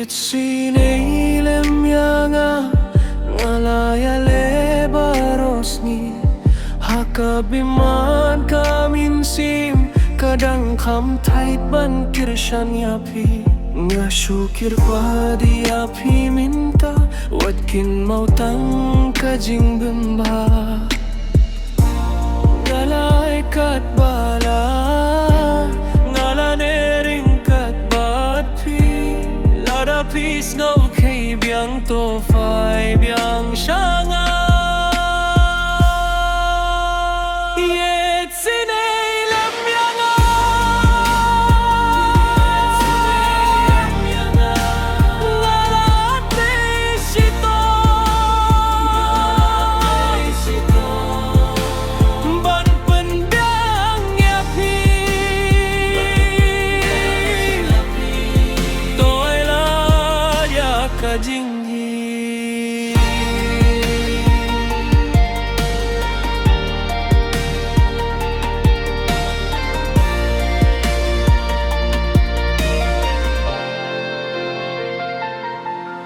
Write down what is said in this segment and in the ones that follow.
Yetsinei lemyanga ngalaya lebarosni hakabiman kaminsim kadang kam tait ban kirshan yapi ngashukir padi api minta watkin mautang kajing bemba galai kat bala ngalanering kat batpi lada pis ngau kay biang to fai biang shanga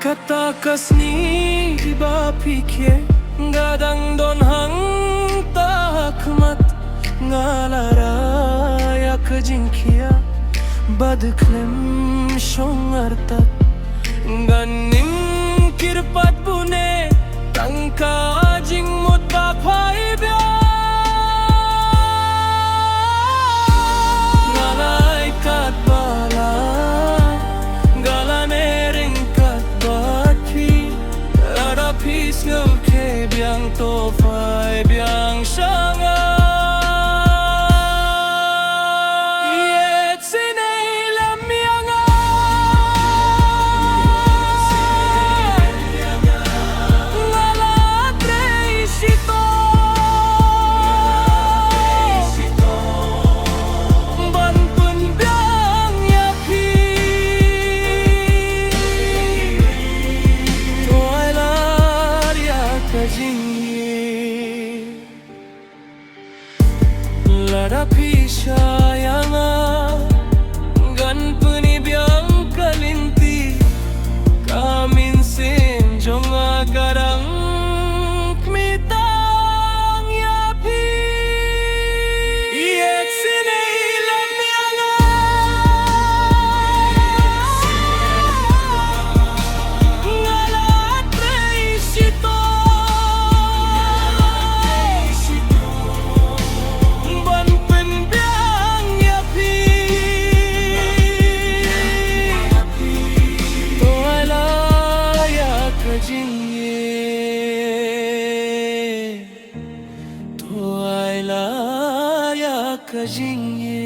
Katakas ni iba pikir gadang don hang takmat ngalaraya kejingkia badklem shongartat ganim kirpat bune tangka jing mut bapai bya ngalai kat bala galanering kat batpi lada pis ngau ke biang to fai biang shanga Lada pisha yanga gan puni biang kalinti kamin sim jonga garang kmitang yapi yet sinei lam yanga ngalat reisito to ai la ya kajinye